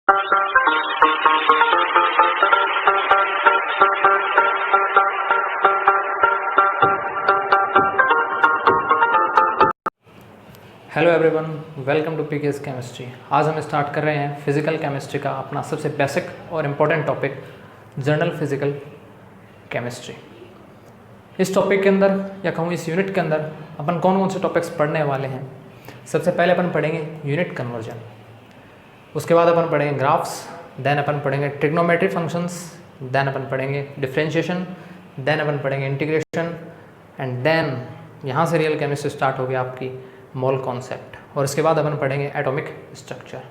Hello everyone, welcome to PKS chemistry. आज हम start कर रहे हैं फिजिकल केमिस्ट्री का अपना सबसे बेसिक और important topic general physical chemistry. इस टॉपिक के अंदर या कहूँ इस यूनिट के अंदर अपन कौन कौन से टॉपिक्स पढ़ने वाले हैं। सबसे पहले अपन पढ़ेंगे यूनिट कन्वर्जन, उसके बाद अपन पढ़ेंगे ग्राफ्स, देन अपन पढ़ेंगे ट्रिग्नोमेट्री फंक्शंस, देन अपन पढ़ेंगे डिफरेंशिएशन, देन अपन पढ़ेंगे इंटीग्रेशन एंड देन यहाँ से रियल केमिस्ट्री स्टार्ट होगी आपकी मोल कॉन्सेप्ट, और इसके बाद अपन पढ़ेंगे एटॉमिक स्ट्रक्चर।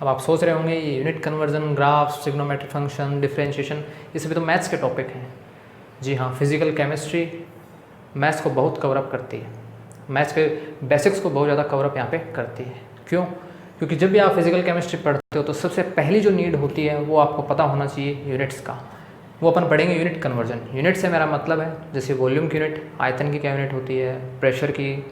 अब आप सोच रहे होंगे ये unit conversion, graphs, trigonometric function, differentiation, ये सभी तो मैथ्स के टॉपिक हैं। जी हाँ, फिजिकल केमिस्ट्री मैथ्स को बहुत कवरअप करती है, मैथ्स के बेसिक्स को बहुत ज़्यादा कवरअप यहाँ पे करती है। क्यों? क्योंकि जब भी आप फिजिकल केमिस्ट्री पढ़ते हो तो सबसे पहली जो नीड होती है वो आपको पता होना चाहिए यूनिट्स का। वो अपन पढ़ेंगे यूनिट कन्वर्जन। यूनिट से मेरा मतलब है जैसे वॉल्यूम की यूनिट, आयतन की क्या यूनिट होती है, प्रेशर की,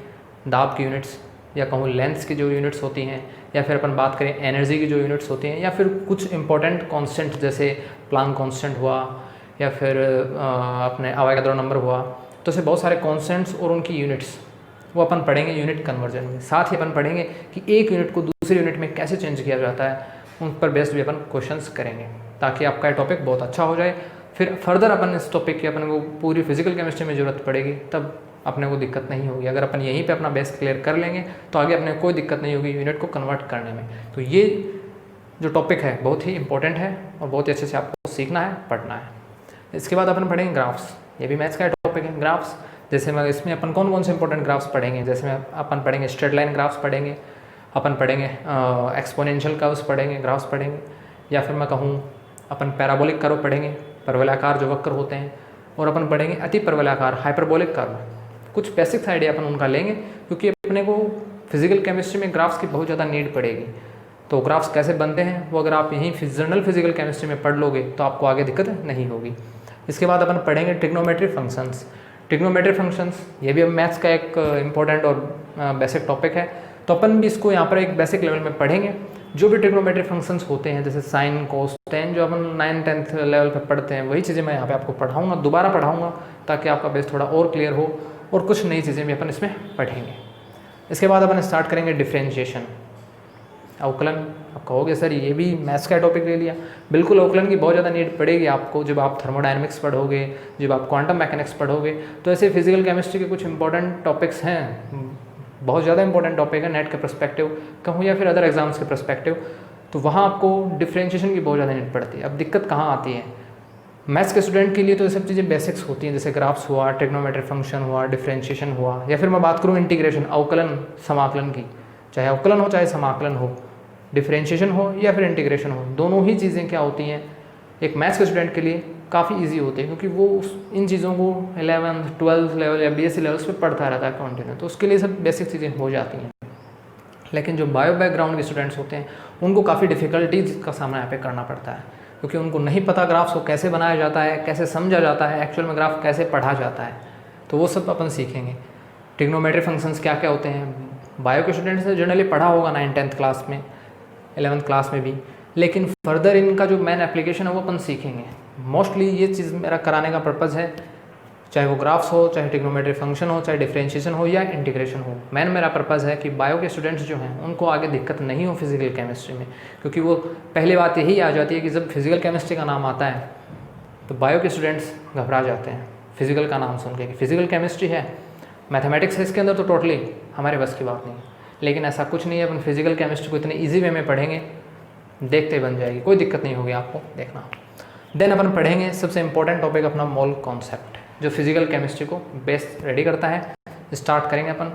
दाब की यूनिट्स, या कहूँ लेंथ्स की जो यूनिट्स होती हैं, या फिर अपन बात करें एनर्जी की जो यूनिट्स होती हैं, या फिर कुछ इंपॉर्टेंट कांस्टेंट जैसे प्लांक कांस्टेंट हुआ, या फिर अपने अवोगाद्रो नंबर हुआ। तो ऐसे बहुत सारे कांस्टेंट्स और उनकी यूनिट्स वो अपन पढ़ेंगे यूनिट कन्वर्जन में। साथ ही अपन पढ़ेंगे कि एक यूनिट को दूसरी यूनिट में कैसे चेंज किया जाता है, उन पर बेस्ड भी अपन क्वेश्चंस करेंगे ताकि आपका ये टॉपिक बहुत अच्छा हो जाए। फिर फर्दर अपन इस टॉपिक की अपन को पूरी फिजिकल केमिस्ट्री में ज़रूरत पड़ेगी, तब अपने को दिक्कत नहीं होगी। अगर अपन यहीं पे अपना बेस क्लियर कर लेंगे तो आगे अपने कोई दिक्कत नहीं होगी यूनिट को कन्वर्ट करने में। तो ये जो टॉपिक है बहुत ही इंपॉर्टेंट है और बहुत ही अच्छे से आपको सीखना है, पढ़ना है। इसके बाद अपन पढ़ेंगे ग्राफ्स, ये भी मैथ्स का टॉपिक है। ग्राफ्स जैसे मैं इसमें अपन कौन कौन से इंपॉर्टेंट ग्राफ्स पढ़ेंगे, जैसे में अपन पढ़ेंगे स्ट्रेट लाइन ग्राफ्स पढ़ेंगे, अपन पढ़ेंगे एक्सपोनेंशियल कर्व्स पढ़ेंगे, ग्राफ्स पढ़ेंगे, या फिर मैं कहूँ अपन पैराबोलिक कर्व पढ़ेंगे, परवलयाकार जो वक्र होते हैं, और अपन पढ़ेंगे अति परवलयाकार हाइपरबोलिक कर्व। कुछ बेसिक्स आइडिया अपन उनका लेंगे क्योंकि अपने को फिजिकल केमिस्ट्री में ग्राफ्स की बहुत ज़्यादा नीड पड़ेगी। तो ग्राफ्स कैसे बनते हैं वो अगर आप यहीं जनरल फिजिकल केमिस्ट्री में पढ़ लोगे तो आपको आगे दिक्कत नहीं होगी। इसके बाद अपन पढ़ेंगे ट्रिग्नोमेट्री फंक्शंस। ट्रिग्नोमेट्री फंक्शंस ये भी अब मैथ्स का एक इंपॉर्टेंट और बेसिक टॉपिक है, तो अपन भी इसको यहाँ पर एक बेसिक लेवल में पढ़ेंगे। जो भी ट्रिग्नोमेट्री फंक्शंस होते हैं जैसे साइन, कोस, टेन, जो अपन 9th-10th लेवल पर पढ़ते हैं, वही चीज़ें मैं यहाँ पे आपको पढ़ाऊँगा, दोबारा पढ़ाऊँगा ताकि आपका बेस थोड़ा और क्लियर हो, और कुछ नई चीज़ें भी अपन इसमें पढ़ेंगे। इसके बाद अपन स्टार्ट करेंगे डिफरेंशिएशन, अवकलन। आप कहोगे सर ये भी मैथ्स का टॉपिक ले लिया। बिल्कुल, अवकलन की बहुत ज़्यादा नीड पड़ेगी आपको जब आप थर्मोडायनेमिक्स पढ़ोगे, जब आप क्वांटम मैकेनिक्स पढ़ोगे। तो ऐसे फिजिकल केमिस्ट्री के कुछ इंपॉर्टेंट टॉपिक्स हैं, बहुत ज़्यादा इंपॉर्टेंट टॉपिक है नेट के पर्सपेक्टिव कहूँ या फिर अदर एग्जाम्स के पर्सपेक्टिव, तो वहाँ आपको डिफरेंशिएशन की बहुत ज़्यादा नीड पड़ती है। अब दिक्कत कहाँ आती है, मैथ्स के स्टूडेंट के लिए तो ये सब चीज़ें बेसिक्स होती हैं, जैसे ग्राफ्स हुआ, ट्रिग्नोमेट्रिक फंक्शन हुआ, डिफरेंशिएशन हुआ, या फिर मैं बात करूँ इंटीग्रेशन, अवकलन समाकलन की, चाहे अवकलन हो चाहे समाकलन हो, डिफरेंशिएशन हो या फिर इंटीग्रेशन हो, दोनों ही चीज़ें क्या होती हैं एक मैथ्स के स्टूडेंट के लिए काफ़ी ईजी होती है, क्योंकि वो इन चीज़ों को 11th 12th लेवल या BSc लेवल्स पे पढ़ता रहता है कंटिन्यू, तो उसके लिए सब बेसिक चीज़ें हो जाती हैं। लेकिन जो बायो बैकग्राउंड के स्टूडेंट्स होते हैं उनको काफ़ी डिफ़िकल्टीज का सामना यहाँ पे करना पड़ता है, क्योंकि उनको नहीं पता ग्राफ्स को कैसे बनाया जाता है, कैसे समझा जाता है, एक्चुअल में ग्राफ कैसे पढ़ा जाता है। तो वो सब अपन सीखेंगे। ट्रिग्नोमेट्री फंक्शंस क्या क्या होते हैं, बायो के स्टूडेंट्स ने जनरली पढ़ा होगा 9th-10th क्लास में, 11th क्लास में भी, लेकिन फर्दर इनका जो मेन एप्लीकेशन है वो अपन सीखेंगे। मोस्टली ये चीज़ मेरा कराने का पर्पज़ है, चाहे वो ग्राफ्स हो, चाहे ट्रिग्नोमेट्री फंक्शन हो, चाहे डिफरेंशिएशन हो या इंटीग्रेशन हो। मेन मेरा पर्पज़ है कि बायो के स्टूडेंट्स जो हैं उनको आगे दिक्कत नहीं हो फिजिकल केमिस्ट्री में, क्योंकि वो पहली बात यही आ जाती है कि जब फिजिकल केमिस्ट्री का नाम आता है तो बायो के स्टूडेंट्स घबरा जाते हैं फिजिकल का नाम सुन के कि फिजिकल केमिस्ट्री है, मैथमेटिक्स है इसके अंदर, तो टोटली हमारे बस की बात नहीं। लेकिन ऐसा कुछ नहीं है, अपन फिजिकल केमिस्ट्री को इतने ईजी वे में पढ़ेंगे, देखते बन जाएगी, कोई दिक्कत नहीं होगी आपको, देखना। देन अपन पढ़ेंगे सबसे इंपॉर्टेंट टॉपिक अपना मोल कॉन्सेप्ट, जो फिजिकल केमिस्ट्री को बेस रेडी करता है। स्टार्ट करेंगे अपन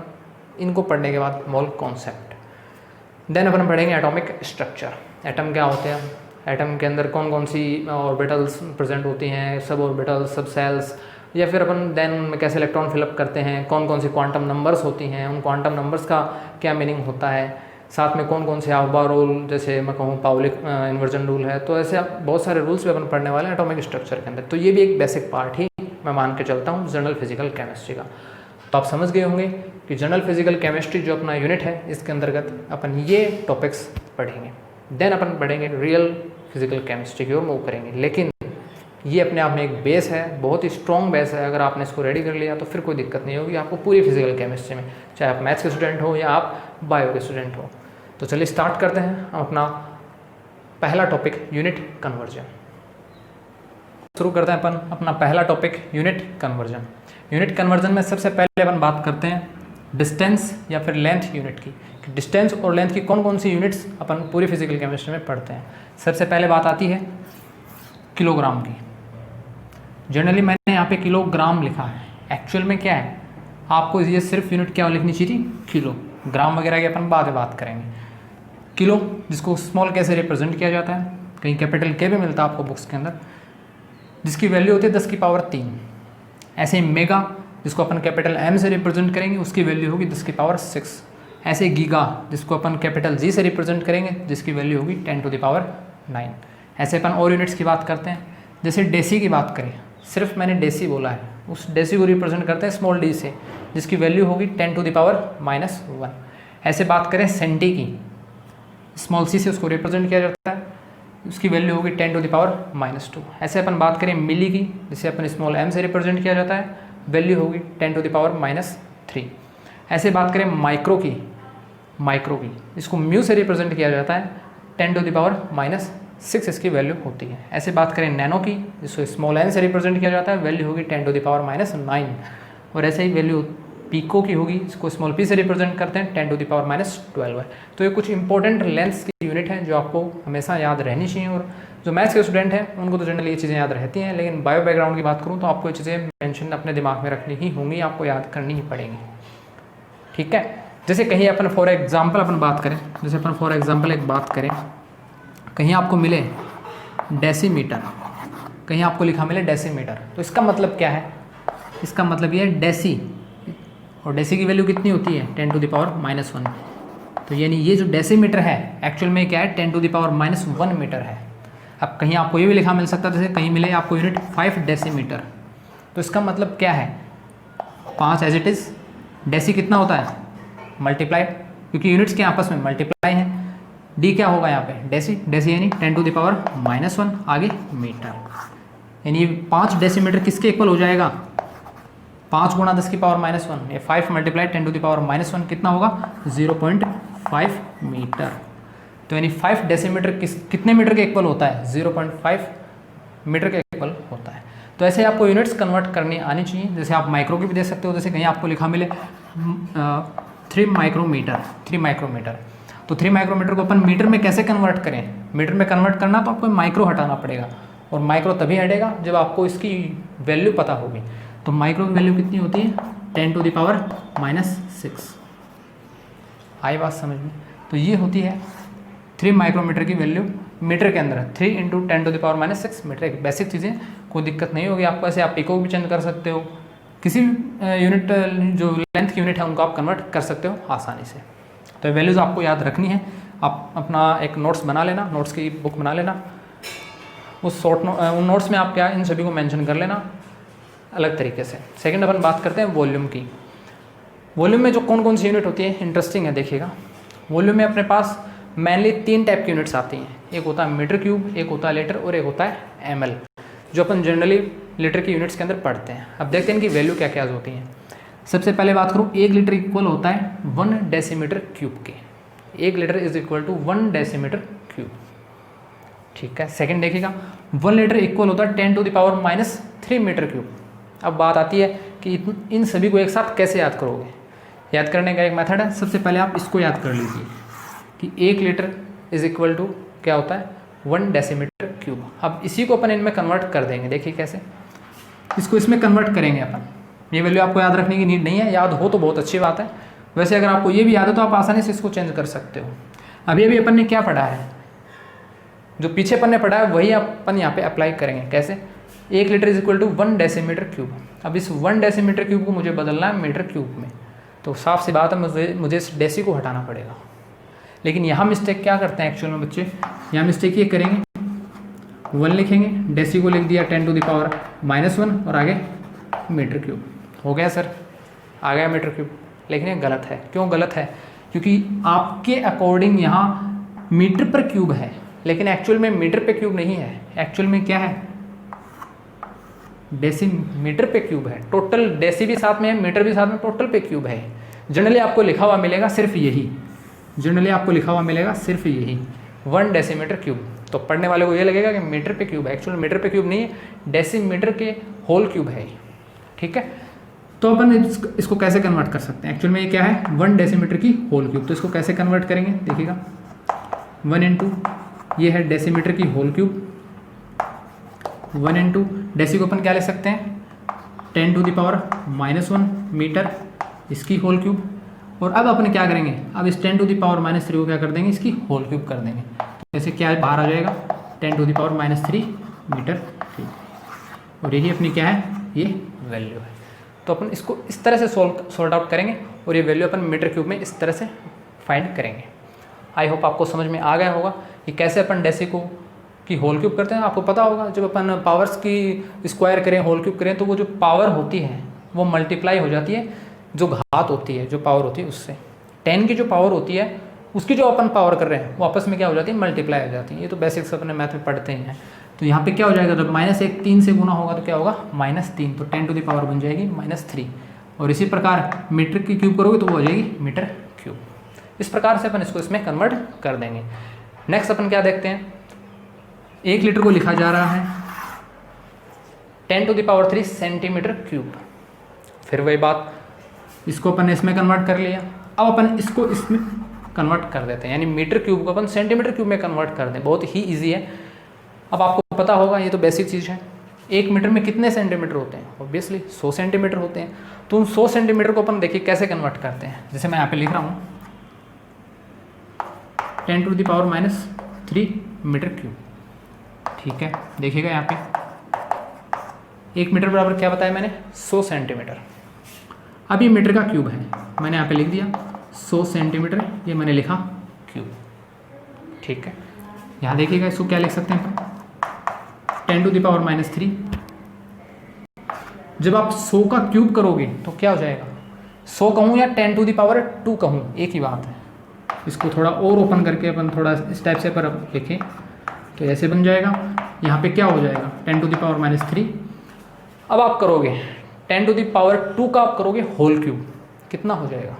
इनको पढ़ने के बाद मोल कॉन्सेप्ट। देन अपन पढ़ेंगे एटॉमिक स्ट्रक्चर, एटम क्या होते हैं, एटम के अंदर कौन कौन सी ऑर्बिटल्स प्रेजेंट होती हैं, सब ऑर्बिटल्स, सब सेल्स, या फिर अपन देन में कैसे इलेक्ट्रॉन फिलअप करते हैं, कौन कौन सी क्वांटम नंबर्स होती हैं, उन क्वांटम नंबर्स का क्या मीनिंग होता है, साथ में कौन कौन से आउबा रूल, जैसे मैं कहूँ पाउलिक इन्वर्जन रूल है। तो ऐसे बहुत सारे रूल्स भी अपन पढ़ने वाले हैं एटॉमिक स्ट्रक्चर के अंदर। तो ये भी एक बेसिक पार्ट ही मैं मान के चलता हूँ जनरल फिजिकल केमिस्ट्री का। तो आप समझ गए होंगे कि जनरल फिजिकल केमिस्ट्री जो अपना यूनिट है इसके अंतर्गत अपन ये टॉपिक्स पढ़ेंगे। देन अपन बढ़ेंगे रियल फिजिकल केमिस्ट्री की ओर मूव करेंगे। लेकिन ये अपने आप में एक बेस है, बहुत ही स्ट्रॉन्ग बेस है। अगर आपने इसको रेडी कर लिया तो फिर कोई दिक्कत नहीं होगी आपको पूरी फिजिकल केमिस्ट्री में, चाहे आप मैथ्स के स्टूडेंट हो या आप बायो के स्टूडेंट हो। तो चलिए स्टार्ट करते हैं हम अपना पहला टॉपिक यूनिट कन्वर्जन। शुरू करते हैं अपन अपना पहला topic unit conversion. Unit conversion में सबसे पहले अपन बात करते हैं डिस्टेंस या फिर लेंथ यूनिट की, कि डिस्टेंस और लेंथ की कौन कौन सी यूनिट्स अपन पूरी फिजिकल केमिस्ट्री में पढ़ते हैं। सबसे पहले बात आती है किलोग्राम की। जनरली मैंने यहाँ पे किलोग्राम लिखा है, एक्चुअल में क्या है आपको ये सिर्फ यूनिट क्या लिखनी चाहिए थी, किलो। ग्राम वगैरह की अपन बाद में बात करेंगे। किलो जिसको स्मॉल के से रिप्रेजेंट किया जाता है, कहीं कैपिटल के भी मिलता है आपको बुक्स के अंदर, जिसकी वैल्यू होती है 10 की पावर 3। ऐसे ही मेगा जिसको अपन कैपिटल एम से रिप्रेजेंट करेंगे, उसकी वैल्यू होगी 10 की पावर 6। ऐसे गीगा जिसको अपन कैपिटल जी से रिप्रेजेंट करेंगे, जिसकी वैल्यू होगी 10 टू द पावर 9। ऐसे अपन और यूनिट्स की बात करते हैं। जैसे डेसी की बात करें, सिर्फ मैंने डेसी बोला है, उस डेसी को रिप्रेजेंट करते हैं स्मॉल डी से, जिसकी वैल्यू होगी 10 टू द पावर -1। ऐसे बात करें सेंटी की, स्मॉल सी से उसको रिप्रेजेंट किया जाता है, उसकी वैल्यू होगी 10 टू द पावर -2। ऐसे अपन बात करें मिली की, जिसे अपन स्मॉल एम से रिप्रेजेंट किया जाता है, वैल्यू होगी 10 टू द पावर -3। ऐसे बात करें माइक्रो की, इसको म्यू से रिप्रेजेंट किया जाता है, 10 टू द पावर -6 इसकी वैल्यू होती है। ऐसे बात करें नैनो की, जिसको स्मॉल एन से रिप्रेजेंट किया जाता है, वैल्यू होगी 10 टू द पावर -9। और ऐसे ही वैल्यू पीको की होगी, इसको स्मॉल पी से रिप्रेजेंट करते हैं, 10 टू द पावर -12 है। तो ये कुछ इंपॉर्टेंट लेंथ्स की यूनिट हैं जो आपको हमेशा याद रहनी चाहिए। और जो मैथ्स के स्टूडेंट हैं उनको तो जनरली ये चीज़ें याद रहती हैं, लेकिन बायो बैकग्राउंड की बात करूँ तो आपको ये चीज़ें मेंशन अपने दिमाग में रखनी ही होंगी, आपको याद करनी ही पड़ेंगी। ठीक है, जैसे कहीं अपन फॉर एग्जाम्पल अपन बात करें, जैसे अपन फॉर एग्जाम्पल एक बात करें, कहीं आपको मिले डेसीमीटर, कहीं आपको लिखा मिले डेसीमीटर, तो इसका मतलब क्या है, इसका मतलब ये है डेसी, और डेसी की वैल्यू कितनी होती है 10 टू द पावर -1। तो यानी ये जो डेसीमीटर है एक्चुअल में क्या है 10 टू द पावर -1 मीटर है। अब कहीं आपको ये भी लिखा मिल सकता है, जैसे कहीं मिले आपको यूनिट 5 डेसीमीटर, तो इसका मतलब क्या है 5 एज इट इज़, डेसी कितना होता है मल्टीप्लाई, क्योंकि यूनिट्स के आपस में मल्टीप्लाई हैं। डी क्या होगा यहाँ पे डेसी यानी 10 टू द पावर -1, आगे मीटर, यानी 5 डेसीमीटर किसके इक्वल हो जाएगा 5 गुणा 10 की पावर -1, ये 5 मल्टीप्लाई 10 टू द पावर -1 कितना होगा 0.5 मीटर। तो यानी 5 डेसीमीटर कितने मीटर के इक्वल होता है 0.5 मीटर के इक्वल होता है। तो ऐसे आपको यूनिट्स कन्वर्ट करनी आनी चाहिए। जैसे आप माइक्रो की भी दे सकते हो, जैसे कहीं आपको लिखा मिले 3 माइक्रोमीटर, तो 3 माइक्रोमीटर को अपन मीटर में कैसे कन्वर्ट करें, मीटर में कन्वर्ट करना तो आपको माइक्रो हटाना पड़ेगा, और माइक्रो तभी हटेगा जब आपको इसकी वैल्यू पता होगी। तो माइक्रो की वैल्यू कितनी होती है 10 टू द पावर -6। आई बात समझ में? तो ये होती है 3 माइक्रोमीटर की वैल्यू मीटर के अंदर, 3 × 10 टू द पावर -6 मीटर। एक बेसिक चीज़ें, कोई दिक्कत नहीं होगी आपको। ऐसे आप पिको भी चेंज कर सकते हो, किसी भी यूनिट जो लेंथ की यूनिट है उनको आप कन्वर्ट कर सकते हो आसानी से। तो वैल्यूज़ आपको याद रखनी है। आप अपना एक नोट्स बना लेना, नोट्स की बुक बना लेना, उन नोट्स में आप क्या इन सभी को मेंशन कर लेना अलग तरीके से। सेकंड अपन बात करते हैं वॉल्यूम की। वॉल्यूम में जो कौन कौन सी यूनिट होती है इंटरेस्टिंग है, देखिएगा। वॉल्यूम में अपने पास मेनली 3 टाइप की यूनिट्स आती हैं, एक होता है मीटर क्यूब, एक होता है लीटर और एक होता है ml, जो अपन जनरली लीटर की यूनिट्स के अंदर पढ़ते हैं। अब देखते हैं इनकी वैल्यू क्या क्या होती हैं। सबसे पहले बात करूँ, 1 लीटर इक्वल होता है 1 डेसीमीटर क्यूब के। 1 litre is equal to 1 decimetre cube. ठीक है, सेकंड देखिएगा, 1 लीटर इक्वल होता है 10 to the power -3 metre cube. अब बात आती है कि इन सभी को एक साथ कैसे याद करोगे। याद करने का एक मेथड है, सबसे पहले आप इसको याद कर लीजिए कि 1 लीटर इज इक्वल टू क्या होता है 1 डेसीमीटर क्यूब। अब इसी को अपन इनमें कन्वर्ट कर देंगे, देखिए कैसे इसको इसमें कन्वर्ट करेंगे अपन। ये वैल्यू आपको याद रखने की नीड नहीं है, याद हो तो बहुत अच्छी बात है। वैसे अगर आपको ये भी याद है तो आप आसानी से इसको चेंज कर सकते हो। अभी अपन ने क्या पढ़ा है, जो पीछे अपन ने पढ़ा है वही अपन यहाँ पे अप्लाई करेंगे। कैसे, 1 litre is equal to 1 decimetre cube. अब इस 1 डेसीमीटर क्यूब को मुझे बदलना है मीटर क्यूब में, तो साफ सी बात है मुझे इस डेसी को हटाना पड़ेगा। लेकिन यहाँ मिस्टेक क्या करते हैं एक्चुअल में बच्चे, यहाँ मिस्टेक ये करेंगे 1 लिखेंगे, डेसी को लिख दिया 10 टू द पावर -1 और आगे मीटर क्यूब। हो गया सर, आ गया मीटर क्यूब। लेकिन ये गलत है। क्यों गलत है? क्योंकि आपके अकॉर्डिंग यहाँ मीटर पर क्यूब है, लेकिन एक्चुअल में मीटर पे क्यूब नहीं है, एक्चुअल में क्या है, डेसीमीटर पे क्यूब है। टोटल डेसी भी साथ में है, मीटर भी साथ में, टोटल पे क्यूब है। जनरली आपको लिखा हुआ मिलेगा सिर्फ यही, जनरली आपको लिखा हुआ मिलेगा सिर्फ यही 1 डेसीमीटर क्यूब। तो पढ़ने वाले को ये लगेगा कि मीटर पे क्यूब है, एक्चुअल मीटर पे क्यूब नहीं है, डेसीमीटर के होल क्यूब है। ठीक है, तो अपन इसको कैसे कन्वर्ट कर सकते हैं, एक्चुअल में ये क्या है 1 डेसीमीटर की होल क्यूब। तो इसको कैसे कन्वर्ट करेंगे, देखिएगा 1 इंटू ये है डेसीमीटर की होल क्यूब, 1 इंटू डेसी को अपन क्या ले सकते हैं 10⁻⁻1 मीटर इसकी होल क्यूब। और अब अपन क्या करेंगे, अब इस 10⁻³ को क्या कर देंगे, इसकी होल क्यूब कर देंगे। तो जैसे क्या बाहर आ जाएगा 10⁻³ मीटर क्यूब। और यही अपनी क्या है, ये वैल्यू है। तो अपन इसको इस तरह से सॉल्ट आउट करेंगे और ये वैल्यू अपन मीटर क्यूब में इस तरह से फाइंड करेंगे। आई होप आपको समझ में आ गया होगा कि कैसे अपन डेसी को की होल क्यूब करते हैं। आपको पता होगा जब अपन पावर्स की स्क्वायर करें, होल क्यूब करें, तो वो जो पावर होती है वो मल्टीप्लाई हो जाती है जो घात होती है, जो पावर होती है उससे। 10 की जो पावर होती है उसकी जो अपन पावर कर रहे हैं वो आपस में क्या हो जाती है, मल्टीप्लाई हो जाती है। ये तो बेसिक्स अपने मैथ में पढ़ते ही हैं। तो यहाँ पे क्या हो जाएगा, जब -1 3 से गुना होगा तो क्या होगा -3, तो 10⁻⁻ बन जाएगी -3। और इसी प्रकार मीटर की क्यूब करोगे तो वो हो जाएगी मीटर क्यूब। इस प्रकार से अपन इसको इसमें कन्वर्ट कर देंगे। नेक्स्ट अपन क्या देखते हैं, 1 लीटर को लिखा जा रहा है 10⁻³ सेंटीमीटर क्यूब। फिर वही बात, इसको अपन इसमें कन्वर्ट कर लिया। अब अपन इसको इसमें कन्वर्ट कर देते हैं, यानी मीटर क्यूब को अपन सेंटीमीटर क्यूब में कन्वर्ट कर दें। बहुत ही ईजी है। अब आपको पता होगा, ये तो बेसिक चीज़ है, 1 मीटर में कितने सेंटीमीटर होते हैं, ऑब्वियसली 100 सेंटीमीटर होते हैं। तो उन 100 सेंटीमीटर को अपन देखिए कैसे कन्वर्ट करते हैं। जैसे मैं यहाँ पे लिख रहा हूँ 10⁻³ मीटर क्यूब। ठीक है, देखिएगा यहाँ पे 1 मीटर बराबर क्या बताया मैंने, 100 सेंटीमीटर। अब ये मीटर का क्यूब है, मैंने यहाँ पे लिख दिया 100 सेंटीमीटर, ये मैंने लिखा क्यूब। ठीक है, यहाँ देखिएगा इसको क्या लिख सकते हैं, 10⁻³ जब आप 100 का क्यूब करोगे तो क्या हो जाएगा, 100 कहूँ या 10⁻² कहूँ एक ही बात है। इसको थोड़ा और ओपन करके अपन थोड़ा इस टाइप से पर लिखें तो ऐसे बन जाएगा। यहाँ पे क्या हो जाएगा 10⁻³ अब आप करोगे 10⁻² का आप करोगे होल क्यूब, कितना हो जाएगा।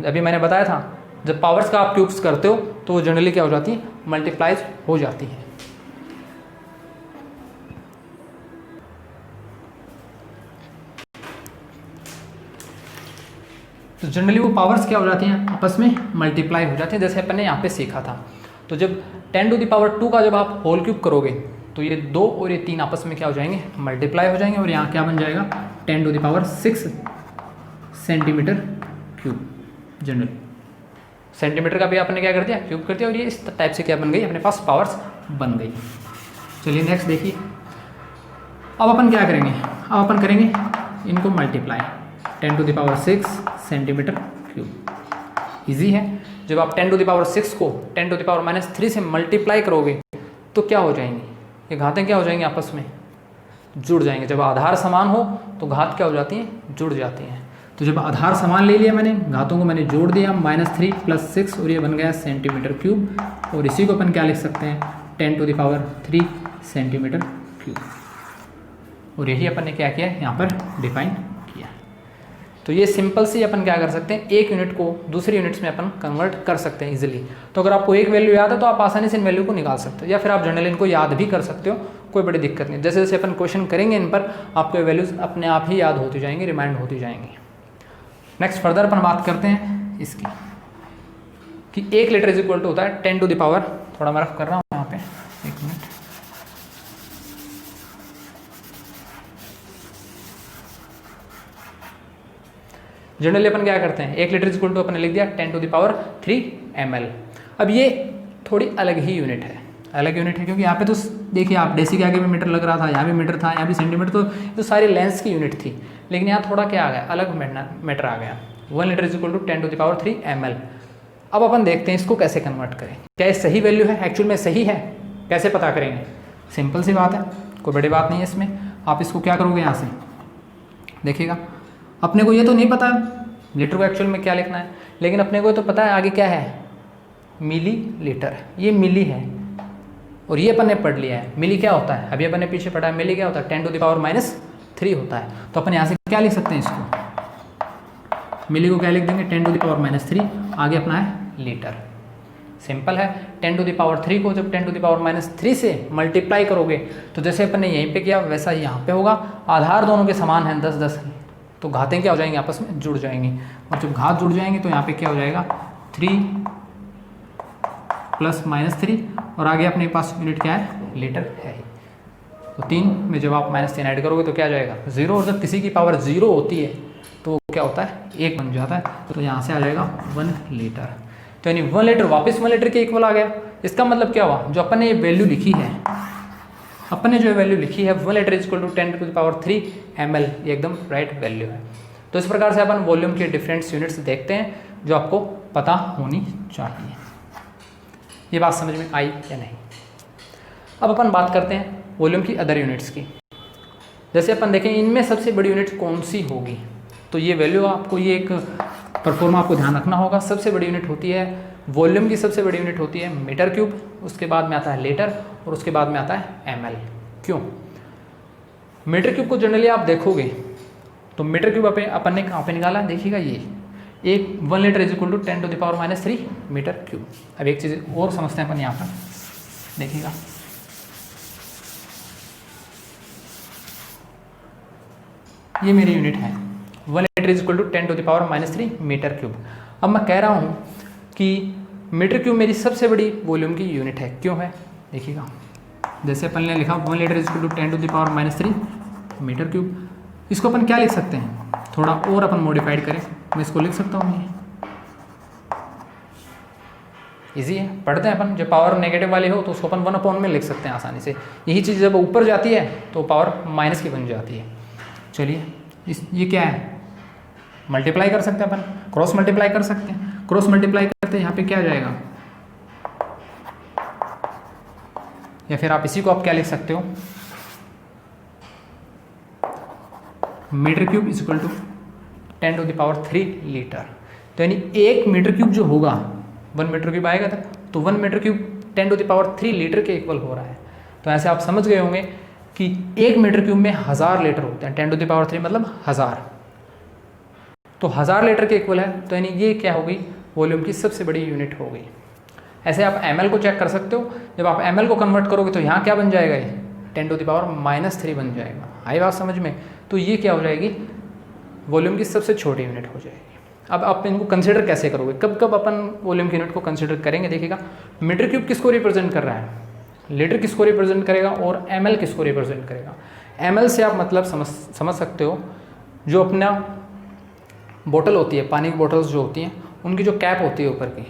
अभी मैंने बताया था जब पावर्स का आप क्यूब्स करते हो तो वो जनरली क्या हो जाती है, मल्टीप्लाइज हो जाती है। तो जनरली वो पावर्स क्या हो जाती हैं, आपस में मल्टीप्लाई हो जाती हैं, जैसे अपन ने यहाँ पे सीखा था। तो जब 10⁻² का जब आप होल क्यूब करोगे तो ये 2 और ये 3 आपस में क्या हो जाएंगे, मल्टीप्लाई हो जाएंगे। और यहाँ क्या बन जाएगा 10⁻6 सेंटीमीटर क्यूब। जनरल सेंटीमीटर का भी आपने क्या कर दिया, क्यूब कर दिया। और ये इस टाइप से क्या बन गई, अपने पास पावर्स बन गई। चलिए नेक्स्ट देखिए, अब अपन क्या करेंगे, अब अपन करेंगे इनको मल्टीप्लाई 10⁻6 सेंटीमीटर क्यूब। इजी है, जब आप 10⁻6 को 10⁻³ से मल्टीप्लाई करोगे तो क्या हो जाएंगी, ये घातें क्या हो जाएंगी, आपस में जुड़ जाएंगे। जब आधार समान हो तो घात क्या हो जाती हैं, जुड़ जाती हैं। तो जब आधार समान ले लिया मैंने, घातों को मैंने जोड़ दिया, -3 + 6 और ये बन गया सेंटीमीटर क्यूब। और इसी को अपन क्या लिख सकते हैं 10⁻³ सेंटीमीटर क्यूब। और यही अपन ने क्या किया यहाँ पर डिफाइन किया। तो ये सिंपल सी अपन क्या कर सकते हैं, एक यूनिट को दूसरी यूनिट्स में अपन कन्वर्ट कर सकते हैं इजीली। तो अगर आपको एक वैल्यू याद है तो आप आसानी से इन वैल्यू को निकाल सकते हो, या फिर आप जनरली इनको याद भी कर सकते हो, कोई बड़ी दिक्कत नहीं। जैसे जैसे अपन क्वेश्चन करेंगे इन पर आपको वैल्यूज अपने आप ही याद होती जाएंगी, रिमाइंड होती जाएंगी। नेक्स्ट फर्दर अपन बात करते हैं इसकी कि 1 लीटर इज इक्वल टू होता है 10⁻, थोड़ा मैं रफ कर रहा हूँ यहाँ पे, 1 मिनट। जनरली अपन क्या करते हैं, 1 लीटर इज इक्वल टू अपन ने लिख दिया 10⁻³ ml। अब ये थोड़ी अलग ही यूनिट है, अलग यूनिट है क्योंकि यहाँ पे तो देखिए आप डेसी के आगे भी मीटर लग रहा था, यहाँ भी मीटर था, यहाँ भी सेंटीमीटर, तो सारी लेंस की यूनिट थी। लेकिन यहाँ थोड़ा क्या आ गया, अलग मैटर आ गया। 1 litre is equal to 10⁻³ ml। अब अपन देखते हैं इसको कैसे कन्वर्ट करें, क्या ये सही वैल्यू है, एक्चुअल में सही है, कैसे पता करेंगे। सिंपल सी बात है, कोई बड़ी बात नहीं है इसमें। आप इसको क्या करोगे, यहाँ से देखिएगा, अपने को ये तो नहीं पता लीटर को एक्चुअल में क्या लिखना है, लेकिन अपने को तो पता है आगे क्या है, मिली लीटर, ये मिली है और ये अपन ने पढ़ लिया है मिली क्या होता है, अभी अपन ने पीछे पढ़ा है मिली क्या होता है 10⁻³ होता है। तो अपन यहाँ से क्या लिख सकते हैं इसको, मिली को क्या लिख देंगे 10⁻³ आगे अपना है लीटर। सिंपल है, 10⁻³ को जब 10⁻³ से मल्टीप्लाई करोगे तो जैसे अपन ने यहीं पे किया वैसा ही यहाँ पे होगा। आधार दोनों के समान हैं 10 तो घातें क्या हो जाएंगी आपस में जुड़ जाएंगी और जब घात जुड़ जाएंगी तो यहाँ पे क्या हो जाएगा 3 + -3 और आगे अपने पास यूनिट क्या है लीटर है ही। तो 3 में जब आप -3 ऐड करोगे तो क्या आ जाएगा 0 और जब किसी की पावर 0 होती है तो वो क्या होता है 1 बन जाता है। तो यहाँ से आ जाएगा 1 लीटर। तो यानी 1 लीटर वापस 1 लीटर के इक्वल आ गया। इसका मतलब क्या हुआ, जो अपन ने ये वैल्यू लिखी है, अपन ने जो वैल्यू लिखी है 1 लीटर = 10⁻³ ml, ये एकदम राइट वैल्यू है। तो इस प्रकार से अपन वॉल्यूम के डिफरेंट यूनिट्स देखते हैं जो आपको पता होनी चाहिए। ये बात समझ में आई या नहीं। अब अपन बात करते हैं वॉल्यूम की अदर यूनिट्स की। जैसे अपन देखें इनमें सबसे बड़ी यूनिट कौन सी होगी, तो ये वैल्यू आपको, ये एक परफॉर्मा आपको ध्यान रखना होगा। सबसे बड़ी यूनिट होती है वॉल्यूम की, सबसे बड़ी यूनिट होती है मीटर³, उसके बाद में आता है लीटर और उसके बाद में आता है ml। क्यों, मीटर³ को जनरली आप देखोगे तो मीटर³ अपन ने कहाँ पे निकाला, देखिएगा ये एक 1 लीटर = 10⁻³ मीटर³। अब एक चीज़ और समझते हैं अपन यहाँ पर, देखिएगा ये मेरी यूनिट है 1 लीटर = 10⁻³ मीटर³। अब मैं कह रहा हूँ कि मीटर³ मेरी सबसे बड़ी वॉल्यूम की यूनिट है। क्यों है, देखिएगा जैसे अपन ने लिखा 1 लीटर = 10⁻³ मीटर³। इसको अपन क्या लिख सकते हैं, थोड़ा और अपन मॉडिफाइड करें, मैं इसको लिख सकता हूँ, इजी है, पढ़ते हैं अपन। जब पावर नेगेटिव वाली हो तो उसको अपन 1/में लिख सकते हैं आसानी से। यही चीज़ जब ऊपर जाती है तो पावर माइनस की बन जाती है। चलिए ये क्या है, मल्टीप्लाई कर सकते हैं अपन, क्रॉस मल्टीप्लाई कर सकते हैं। क्रॉस मल्टीप्लाई करते हैं यहाँ पे क्या आ जाएगा, या फिर आप इसी को आप क्या लिख सकते हो, मीटर³ = 10⁻³ लीटर। तो यानी 1 मीटर³ जो होगा 1 मीटर³ आएगा तब, तो 1 मीटर³ 10⁻³ लीटर के इक्वल हो रहा है। तो ऐसे आप समझ गए होंगे कि 1 मीटर³ में 1000 लीटर होते हैं, 10⁻³ मतलब 1000, तो 1000 लीटर के इक्वल है। तो यानी ये क्या होगी, वॉल्यूम की सबसे बड़ी यूनिट हो गई। ऐसे आप ml को चेक कर सकते हो, जब आप ml को कन्वर्ट करोगे तो यहाँ क्या बन जाएगा, ये 10⁻³ बन जाएगा। आई बात समझ में। तो ये क्या हो जाएगी, वॉल्यूम की सबसे छोटी यूनिट हो जाएगी। अब आप इनको कंसिडर कैसे करोगे, कब कब अपन वॉल्यूम की यूनिट को कंसिडर करेंगे, देखिएगा मीटर³ किसको रिप्रेजेंट कर रहा है, लीटर किसको रिप्रेजेंट करेगा और ml किसको रिप्रेजेंट करेगा। ml से आप मतलब समझ सकते हो, जो अपना बोतल होती है, पानी की बोतल्स जो होती हैं उनकी जो कैप होती है ऊपर की,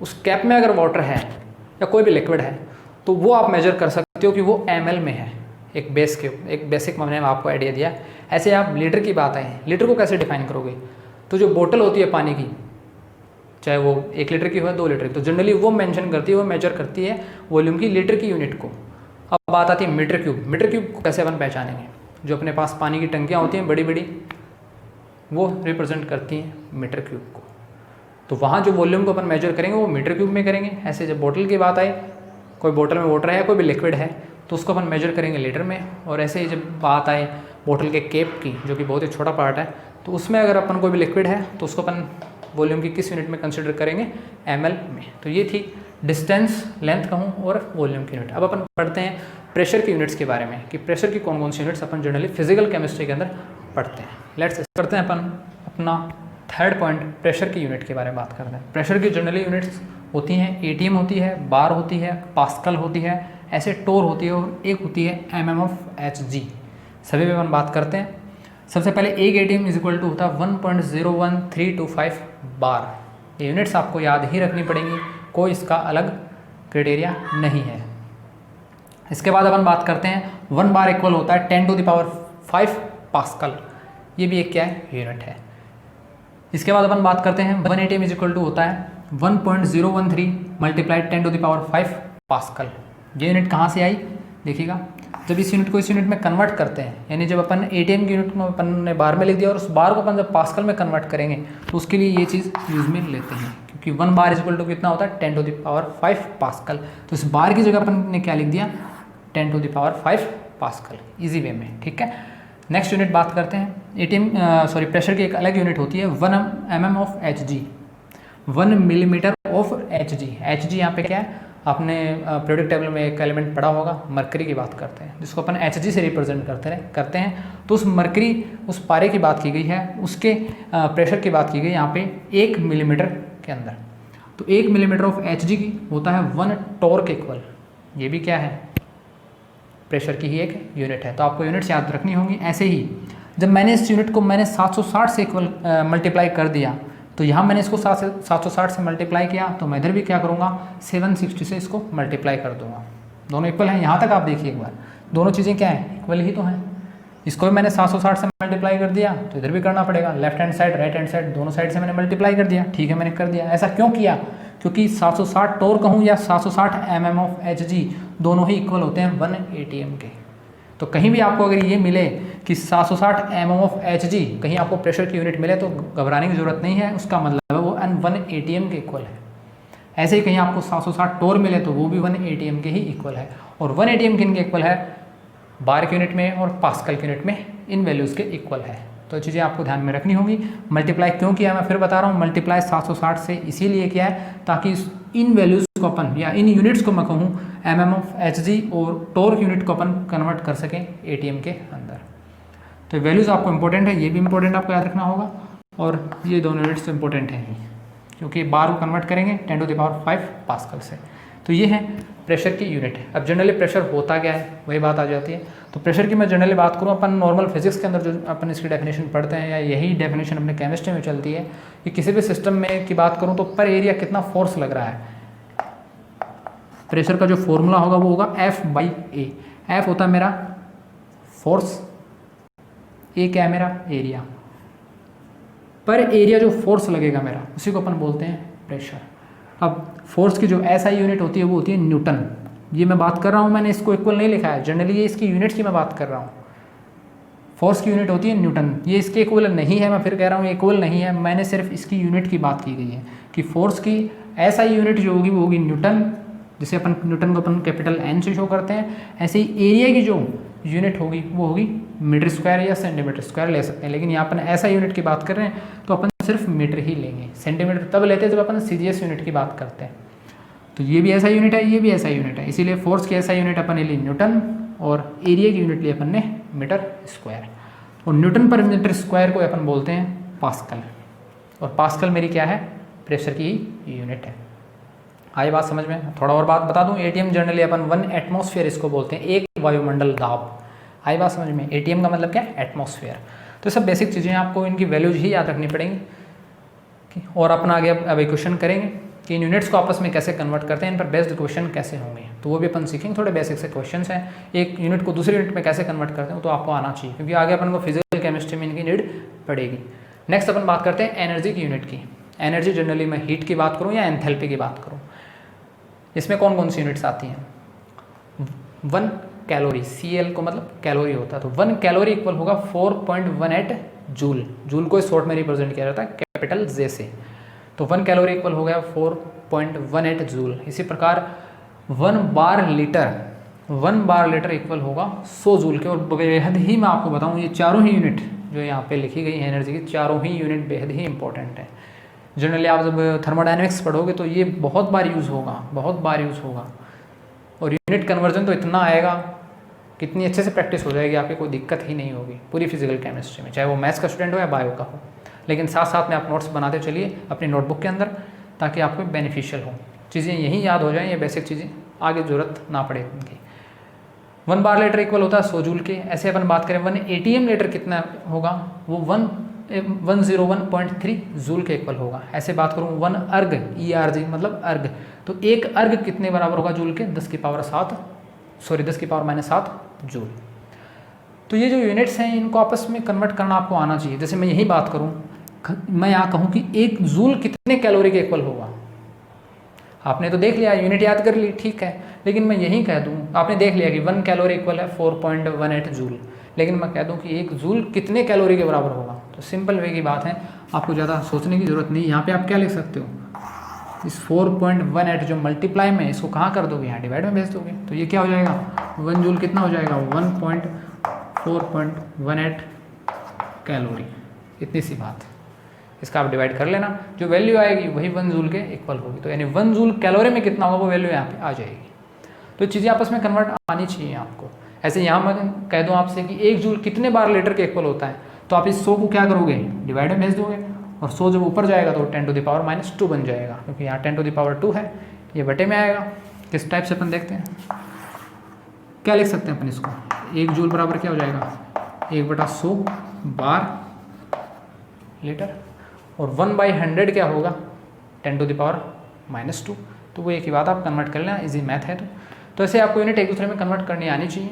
उस कैप में अगर वाटर है या कोई भी लिक्विड है तो वो आप मेजर कर सकते हो कि वो ml में है। एक बेसिक मैंने आपको आइडिया दिया। ऐसे आप लीटर की बात है, लीटर को कैसे डिफाइन करोगे, तो जो बोतल होती है पानी की, चाहे वो 1 लीटर की हो या 2 लीटर की, तो जनरली वो मेंशन करती है, वो मेजर करती है वॉल्यूम की लीटर की यूनिट को। अब बात आती है मीटर³। मीटर³ को कैसे अपन पहचानेंगे, जो अपने पास पानी की टंकियाँ होती हैं बड़ी बड़ी, वो रिप्रेजेंट करती हैं मीटर³ को। तो वहाँ जो वॉल्यूम को अपन मेजर करेंगे वो मीटर³ में करेंगे। ऐसे जब बोतल की बात आए, कोई बोतल में वाटर है, कोई भी लिक्विड है, तो उसको अपन मेजर करेंगे लीटर में। और ऐसे ही जब बात आए बोतल के केप की, जो कि बहुत ही छोटा पार्ट है, तो उसमें अगर अपन कोई भी लिक्विड है तो उसको अपन वॉल्यूम की किस यूनिट में कंसिडर करेंगे, ml में। तो ये थी डिस्टेंस, लेंथ कहूँ, और वॉल्यूम की यूनिट। अब अपन पढ़ते हैं प्रेशर की यूनिट्स के बारे में, कि प्रेशर की कौन कौन सी यूनिट्स अपन जनरली फिजिकल केमिस्ट्री के अंदर पढ़ते हैं। लेट्स करते हैं अपन अपना थर्ड पॉइंट, प्रेशर की यूनिट के बारे में बात करते हैं। प्रेशर की जनरली यूनिट्स होती हैं atm होती है, बार होती है, पास्कल होती है, ऐसे टोर होती है, और एक होती है mm/Hg। सभी में अपन बात करते हैं। सबसे पहले एक atm = होता है 1.01325 बार। ये यूनिट्स आपको याद ही रखनी पड़ेंगी, कोई इसका अलग क्राइटेरिया नहीं है। इसके बाद अपन बात करते हैं 1 बार इक्वल होता है 10⁵ पास्कल। ये भी एक क्या है, यूनिट है। इसके बाद अपन बात करते हैं 1 atm = होता है 1.013 × 10⁵ पास्कल। ये यूनिट कहाँ से आई, देखिएगा जब इस यूनिट को इस यूनिट में कन्वर्ट करते हैं, यानी जब अपन एटीएम की यूनिट को अपन ने बार में लिख दिया और उस बार को अपन जब पास्कल में कन्वर्ट करेंगे तो उसके लिए ये चीज़ यूज में लेते हैं, क्योंकि 1 बार इक्वल टू कितना होता है 10⁵ पास्कल। तो इस बार की जगह अपन ने क्या लिख दिया 10⁵ पास्कल, ईजी वे में। ठीक है, नेक्स्ट यूनिट बात करते हैं प्रेशर की एक अलग यूनिट होती है 1 mm of Hg, 1 millimetre of Hg। Hg यहाँ पे क्या है, आपने पीरियोडिक टेबल में एक एलिमेंट पढ़ा होगा, मरकरी की बात करते हैं, जिसको अपन Hg से रिप्रेजेंट करते हैं। तो उस मरकरी, उस पारे की बात की गई है, उसके प्रेशर की बात की गई यहाँ पे 1 मिलीमीटर के अंदर। तो 1 मिलीमीटर ऑफ Hg की होता है 1 टॉर्क इक्वल। ये भी क्या है, प्रेशर की ही एक यूनिट है। तो आपको यूनिट्स याद रखनी होंगी। ऐसे ही जब मैंने इस यूनिट को 760 से इक्वल मल्टीप्लाई कर दिया, तो यहाँ मैंने इसको 760 से मल्टीप्लाई किया, तो मैं इधर भी क्या करूँगा 760 से इसको मल्टीप्लाई कर दूंगा। दोनों इक्वल हैं, यहाँ तक आप देखिए एक बार, दोनों चीज़ें क्या हैं, इक्वल ही तो हैं। इसको भी मैंने 760 से मल्टीप्लाई कर दिया, तो इधर भी करना पड़ेगा, left hand side right hand side दोनों साइड से मैंने मल्टीप्लाई कर दिया। ठीक है, मैंने कर दिया। ऐसा क्यों किया, क्योंकि 760 टॉर्क कहूँ या 760 mm ऑफ Hg दोनों ही इक्वल होते हैं 1 ATM के। तो कहीं भी आपको अगर ये मिले कि 760 mm ऑफ Hg, कहीं आपको प्रेशर की यूनिट मिले तो घबराने की जरूरत नहीं है, उसका मतलब है वो 1 ATM के इक्वल है। ऐसे ही कहीं आपको 760 टॉर्क मिले तो वो भी 1 ATM के ही इक्वल है। और 1 ATM किन के इक्वल है, बार की यूनिट में और पास्कल की यूनिट में, इन वैल्यूज़ के इक्वल है। तो चीज़ें आपको ध्यान में रखनी होगी। मल्टीप्लाई क्यों किया, मैं फिर बता रहा हूँ, मल्टीप्लाई 760 से इसीलिए किया है ताकि इन वैल्यूज़ को अपन या इन यूनिट्स को मैं कहूँ mm ऑफ Hg और टॉर्क यूनिट को अपन कन्वर्ट कर सकें ATM के अंदर। तो वैल्यूज़ आपको इंपॉर्टेंट है, ये भी इंपॉर्टेंट आपको याद रखना होगा, और ये दोनों यूनिट्स इंपॉर्टेंट हैं क्योंकि बार को कन्वर्ट करेंगे 10⁵ पास्कल से। तो ये है प्रेशर की यूनिट। अब जनरली प्रेशर होता क्या है, वही बात आ जाती है। तो प्रेशर की मैं जनरली बात करूँ, अपन नॉर्मल फिजिक्स के अंदर जो अपन इसकी डेफिनेशन पढ़ते हैं, या यही डेफिनेशन अपने केमिस्ट्री में चलती है कि किसी भी सिस्टम में की बात करूँ तो पर एरिया कितना फोर्स लग रहा है। प्रेशर का जो फॉर्मूला होगा वो होगा F/A। F होता है मेरा फोर्स, A क्या है मेरा एरिया। पर एरिया जो फोर्स लगेगा मेरा, उसी को अपन बोलते हैं प्रेशर। अब फोर्स की जो SI यूनिट होती है वो होती है न्यूटन। ये मैं बात कर रहा हूँ, मैंने इसको इक्वल नहीं लिखा है, जनरली ये इसकी यूनिट्स की मैं बात कर रहा हूँ। फोर्स की यूनिट होती है न्यूटन, ये इसके इक्वल नहीं है, मैं फिर कह रहा हूँ ये इक्वल नहीं है, मैंने सिर्फ इसकी यूनिट की बात की गई है कि फोर्स की SI यूनिट जो होगी वो होगी न्यूटन, जिसे अपन न्यूटन को अपन कैपिटल N से शो करते हैं। ऐसे ही एरिया की जो यूनिट होगी वो होगी मीटर स्क्वायर या सेंटीमीटर स्क्वायर ले सकते हैं, लेकिन यहाँ अपन SI यूनिट की बात कर रहे हैं तो अपन सिर्फ मीटर ही लेंगे। सेंटीमीटर तब लेते हैं जब अपन CGS यूनिट की बात करते हैं। तो ये भी SI यूनिट है, ये भी SI यूनिट है, इसीलिए फोर्स की SI यूनिट अपन ने ली न्यूटन और एरिया की यूनिट ली अपन ने मीटर स्क्वायर। और न्यूटन पर मीटर स्क्वायर को अपन बोलते हैं पास्कल, और पास्कल मेरी क्या है, प्रेशर की यूनिट है। आई बात समझ में? थोड़ा और बात बता दूं, ATM जनरली अपन 1 एटमॉस्फेयर इसको बोलते हैं, एक वायुमंडल दाब। आई बात समझ में? ATM का मतलब क्या है, एटमॉस्फेयर। तो सब बेसिक चीज़ें आपको इनकी वैल्यूज ही याद रखनी पड़ेंगी। और अपन आगे अब क्वेश्चन करेंगे कि इन यूनिट्स को आपस में कैसे कन्वर्ट करते हैं, इन पर बेस्ड क्वेश्चन कैसे होंगे, तो वो भी अपन सीखेंगे। थोड़े बेसिक से क्वेश्चन हैं, एक यूनिट को दूसरी यूनिट में कैसे कन्वर्ट करते हैं तो आपको आना चाहिए, क्योंकि आगे अपन को फिजिकल केमिस्ट्री में इनकी नीड पड़ेगी। नेक्स्ट अपन बात करते हैं एनर्जी की यूनिट की। एनर्जी जनरली मैं हीट की बात करूँ या एंथैल्पी की बात करूँ, इसमें कौन कौन सी यूनिट्स आती हैं। 1 कैलोरी, CL को मतलब कैलोरी होता है, तो 1 कैलोरी इक्वल होगा 4.18 जूल। जूल को शॉर्ट में रिप्रेजेंट किया जाता है कैपिटल J से, तो 1 कैलोरी इक्वल हो गया 4.18 जूल। इसी प्रकार 1 बार लीटर इक्वल होगा 100 जूल के। और बेहद ही मैं आपको बताऊं, ये चारों ही यूनिट जो यहाँ पे लिखी गई है एनर्जी की, चारों ही यूनिट बेहद ही इंपॉर्टेंट है। जनरली आप जब थर्मोडायनेमिक्स पढ़ोगे तो ये बहुत बार यूज़ होगा, और यूनिट कन्वर्जन तो इतना आएगा, कितनी अच्छे से प्रैक्टिस हो जाएगी, आपकी कोई दिक्कत ही नहीं होगी पूरी फिजिकल केमिस्ट्री में, चाहे वो मैथ्स का स्टूडेंट हो या बायो का हो। लेकिन साथ साथ में आप नोट्स बनाते चलिए अपनी नोटबुक के अंदर, ताकि आपको बेनिफिशियल हो, चीज़ें यहीं याद हो जाएं, ये बेसिक चीज़ें आगे ज़रूरत ना पड़े इनकी। 1 बार लीटर इक्वल होता है 100 जूल के। ऐसे अपन बात करें 1 ATM लीटर कितना होगा, वो 101.3 जूल के इक्वल होगा। ऐसे बात करूँ 1 अर्ग, ERG मतलब अर्ग, तो एक अर्ग कितने बराबर होगा जूल के, 10 की पावर -7 जूल। तो ये जो यूनिट्स हैं इनको आपस में कन्वर्ट करना आपको आना चाहिए। जैसे मैं यही बात करूँ, मैं यहाँ कहूँ कि 1 जूल कितने कैलोरी के इक्वल होगा। आपने तो देख लिया, यूनिट याद कर ली, ठीक है, लेकिन मैं यही कह दूँ, आपने देख लिया कि 1 कैलोरी इक्वल है 4.18 जूल, लेकिन मैं कह दूँ कि 1 जूल कितने कैलोरी के बराबर होगा। तो सिंपल वे की बात है, आपको ज़्यादा सोचने की ज़रूरत नहीं। यहाँ पे आप क्या लिख सकते हो, इस 4.18 जो मल्टीप्लाई में इसको कहाँ कर दोगे, यहाँ डिवाइड में भेज दोगे, तो ये क्या हो जाएगा, 1 जूल कितना हो जाएगा, 4.18 कैलोरी, इतनी सी बात। इसका आप डिवाइड कर लेना, जो वैल्यू आएगी वही 1 जूल के इक्वल होगी। तो यानी 1 जूल कैलोरी में कितना होगा वो वैल्यू यहाँ पे आ जाएगी। तो चीज़ें आपस में कन्वर्ट आनी चाहिए आपको। ऐसे यहाँ मैं कह दूँ आपसे कि 1 जूल कितने बार लीटर के इक्वल होता है, तो आप इस 100 को क्या करोगे, डिवाइड में भेज दोगे, और 100 जब ऊपर जाएगा तो 10⁻⁻² बन जाएगा, क्योंकि यहाँ 10⁻² है, ये बटे में आएगा। किस टाइप से अपन देखते हैं, क्या लिख सकते हैं अपन इसको, 1 जूल बराबर क्या हो जाएगा, 1/100 बार लीटर, और 1/100 क्या होगा, 10⁻⁻²। तो वो एक ही बात, आप कन्वर्ट कर लेना, इजी मैथ है। तो ऐसे आपको यूनिट एक दूसरे में कन्वर्ट करनी आनी चाहिए,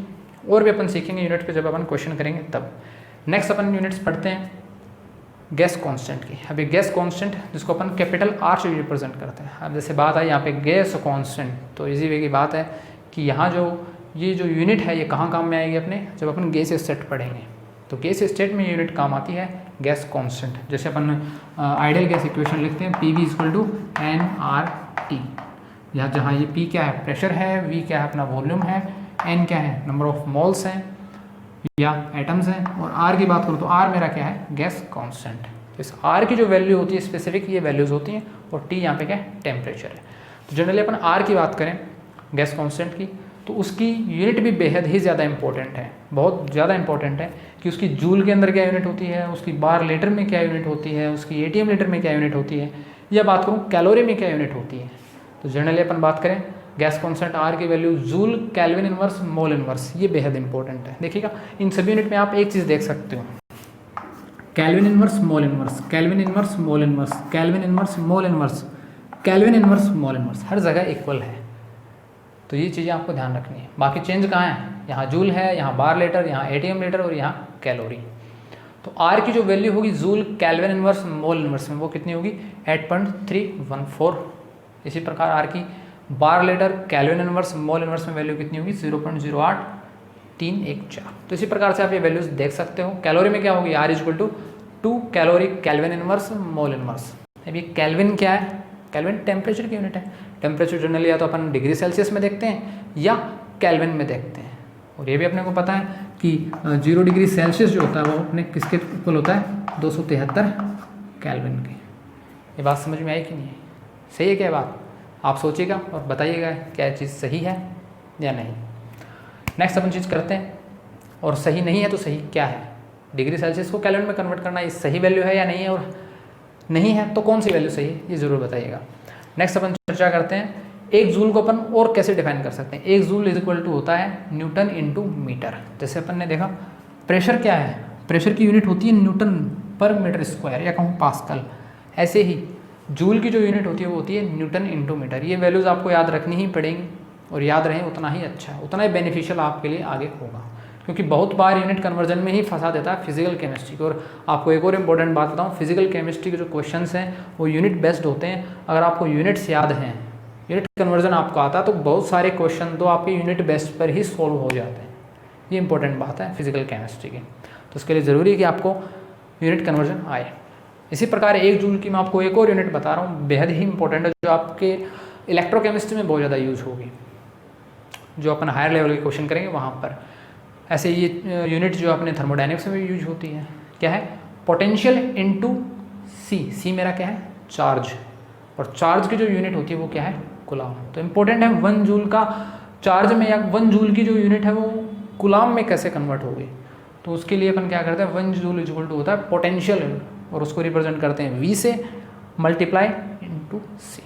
और भी अपन सीखेंगे यूनिट पे जब अपन क्वेश्चन करेंगे तब। नेक्स्ट अपन यूनिट्स पढ़ते हैं गैस कांस्टेंट की। अब ये गैस कांस्टेंट जिसको अपन कैपिटल आर से रिप्रेजेंट करते हैं। अब जैसे बात आई यहाँ पे गैस कांस्टेंट, तो इजी वे की बात है कि यहाँ ये जो यूनिट है ये कहाँ काम में आएगी अपने, जब अपन गैस स्टेट पढ़ेंगे। तो गैस स्टेट में यूनिट काम आती है गैस कांस्टेंट। जैसे अपन आइडियल गैस इक्वेशन लिखते हैं, PV = nRT, यहाँ जहाँ ये P क्या है, प्रेशर है, V क्या है, अपना वॉल्यूम है, N क्या है, नंबर ऑफ मोल्स हैं या एटम्स हैं, और R की बात करूँ तो R मेरा क्या है, गैस कांस्टेंट। तो इस R की जो वैल्यू होती है स्पेसिफिक, ये वैल्यूज़ होती हैं, और T यहाँ पे क्या है, टेम्परेचर है। तो जनरली अपन R की बात करें गैस कांस्टेंट की, तो उसकी यूनिट भी बेहद ही ज़्यादा इंपॉर्टेंट है, बहुत ज़्यादा इंपॉर्टेंट है कि उसकी जूल के अंदर क्या यूनिट होती है, उसकी बार लीटर में क्या यूनिट होती है, उसकी ATM लीटर में क्या यूनिट होती है, या बात करूँ कैलोरी में क्या यूनिट होती है। तो जनरली अपन बात करें गैस कांस्टेंट R की value joule, kelvin inverse, mole inverse, ये बेहद इंपॉर्टेंट है। देखिएगा इन सभी यूनिट में आप एक चीज़ देख सकते हो, kelvin inverse, mole inverse, kelvin inverse, mole inverse, kelvin inverse, mole inverse, kelvin inverse, mole inverse, हर जगह इक्वल है। तो ये चीज़ें आपको ध्यान रखनी है। बाकी चेंज कहाँ है, यहाँ जूल है, यहाँ बार लीटर, यहाँ ATM लीटर, और यहाँ कैलोरी। तो R की जो वैल्यू होगी joule, kelvin inverse, mole inverse में, वो कितनी होगी, 8.314। इसी प्रकार R की bar litre, kelvin inverse, mole inverse में वैल्यू कितनी होगी, 0.08314। तो इसी प्रकार से आप ये वैल्यूज देख सकते हो। कैलोरी में क्या होगी, R = 2 calorie kelvin inverse, mole inverse. अब ये केल्विन क्या है, केल्विन टेम्परेचर की यूनिट है। टेम्परेचर जनरली या तो अपन डिग्री सेल्सियस में देखते हैं या केल्विन में देखते हैं, और ये भी अपने को पता है कि 0 डिग्री सेल्सियस जो होता है वो अपने किसके इक्वल होता है, 273 केल्विन के। ये बात समझ में आई कि नहीं है, सही है क्या बात, आप सोचिएगा और बताइएगा क्या चीज़ सही है या नहीं। नेक्स्ट अपन चीज़ करते हैं, और सही नहीं है तो सही क्या है, डिग्री सेल्सियस को केल्विन में कन्वर्ट करना, ये सही वैल्यू है या नहीं है, और नहीं है तो कौन सी वैल्यू सही है, ये ज़रूर बताइएगा। नेक्स्ट अपन चर्चा करते हैं 1 जूल को अपन और कैसे डिफाइन कर सकते हैं। 1 जूल = होता है न्यूटन × मीटर। जैसे अपन ने देखा प्रेशर क्या है, प्रेशर की यूनिट होती है Nm/m², या कहूँ पास्कल। ऐसे ही जूल की जो यूनिट होती है वो होती है न्यूटन × मीटर। ये वैल्यूज़ आपको याद रखनी ही पड़ेंगी, और याद रहें उतना ही अच्छा है, उतना ही बेनिफिशियल आपके लिए आगे होगा, क्योंकि बहुत बार यूनिट कन्वर्जन में ही फंसा देता है फिजिकल केमिस्ट्री को। और आपको एक और इम्पोर्टेंट बात बताऊँ, फिजिकल केमिस्ट्री के जो क्वेश्चंस हैं वो यूनिट बेस्ड होते हैं। अगर आपको यूनिट्स याद हैं, यूनिट कन्वर्जन आपको आता है, तो बहुत सारे क्वेश्चन तो आपके यूनिट बेस्ड पर ही सॉल्व हो जाते हैं। ये इंपॉर्टेंट बात है फिजिकल केमिस्ट्री की, तो उसके लिए ज़रूरी है कि आपको यूनिट कन्वर्जन आए। इसी प्रकार 1 जूल की मैं आपको एक और यूनिट बता रहा हूँ, बेहद ही इंपॉर्टेंट है, जो आपके इलेक्ट्रोकेमिस्ट्री में बहुत ज़्यादा यूज होगी, जो अपन हायर लेवल के क्वेश्चन करेंगे वहाँ पर। ऐसे ये यूनिट जो अपने थर्मोडायनेमिक्स में भी यूज होती है, क्या है, पोटेंशियल × C मेरा क्या है, चार्ज, और चार्ज की जो यूनिट होती है वो क्या है, कूलाम। तो इम्पोर्टेंट है 1 जूल का चार्ज में, या 1 जूल की जो यूनिट है वो कूलाम में कैसे कन्वर्ट होगी। तो उसके लिए अपन क्या करते हैं, 1 जूल = होता है पोटेंशियल, और उसको रिप्रेजेंट करते हैं V से मल्टीप्लाई × C।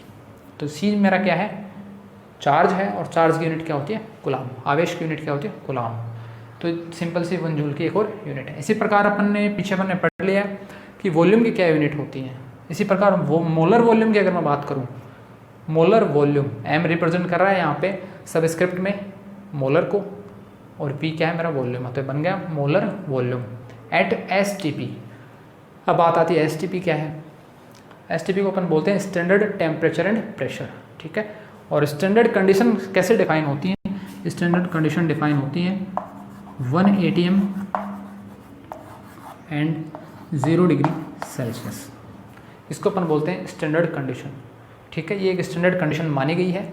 तो C मेरा क्या है, चार्ज है, और चार्ज की यूनिट क्या होती है, कूलाम। आवेश की यूनिट क्या होती है, कूलाम। तो सिंपल सी 1 जूल की एक और यूनिट है। इसी प्रकार अपन ने पढ़ लिया कि वॉल्यूम की क्या यूनिट होती है। इसी प्रकार वो मोलर वॉल्यूम की अगर मैं बात करूँ, मोलर वॉल्यूम M रिप्रेजेंट कर रहा है यहाँ पे सबस्क्रिप्ट में मोलर को, और P क्या है मेरा वॉल्यूम, तो बन गया मोलर वॉल्यूम एट STP। अब बात आती है STP क्या है। STP को अपन बोलते हैं स्टैंडर्ड टेम्परेचर एंड प्रेशर। ठीक है। और स्टैंडर्ड कंडीशन कैसे डिफाइन होती है? स्टैंडर्ड कंडीशन डिफाइन होती है 1 atm एंड 0 डिग्री सेल्सियस, इसको अपन बोलते हैं स्टैंडर्ड कंडीशन, ठीक है। ये एक स्टैंडर्ड कंडीशन मानी गई है।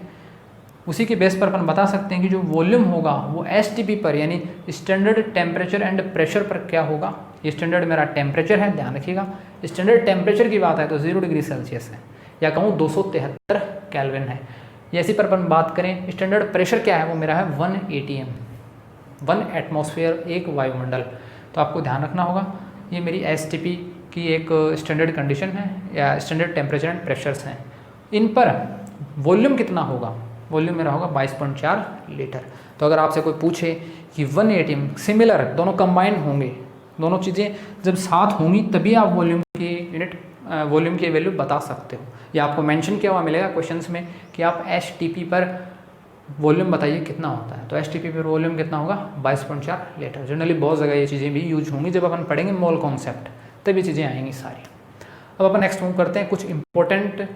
उसी के बेस पर अपन बता सकते हैं कि जो वॉल्यूम होगा वो STP पर यानी स्टैंडर्ड टेम्परेचर एंड प्रेशर पर क्या होगा। ये स्टैंडर्ड मेरा टेम्परेचर है, ध्यान रखिएगा। स्टैंडर्ड टेम्परेचर की बात है तो 0 डिग्री सेल्सियस है, या कहूँ 273 केल्विन है। इसी पर अपन बात करें स्टैंडर्ड प्रेशर क्या है, वो मेरा है 1 atm, 1 एटमॉस्फेयर, एक वायुमंडल। तो आपको ध्यान रखना होगा ये मेरी STP की एक स्टैंडर्ड कंडीशन है या स्टैंडर्ड टेम्परेचर एंड प्रेशर्स हैं। इन पर वॉल्यूम कितना होगा, वॉल्यूम मेरा होगा 22.4 लीटर। तो अगर आपसे कोई पूछे कि 1 atm सिमिलर, दोनों कंबाइन होंगे, दोनों चीज़ें जब साथ होंगी तभी आप वॉल्यूम की यूनिट वॉल्यूम की वैल्यू बता सकते हो। या आपको मेंशन किया हुआ मिलेगा क्वेश्चंस में कि आप STP पर वॉल्यूम बताइए कितना होता है। तो STP पर वॉल्यूम कितना होगा 22.4 लीटर। जनरली बहुत जगह ये चीज़ें भी यूज होंगी जब अपन पढ़ेंगे मोल कॉन्सेप्ट, तभी चीज़ें आएंगी सारी। अब अपन नेक्स्ट मूव करते हैं कुछ इंपॉर्टेंट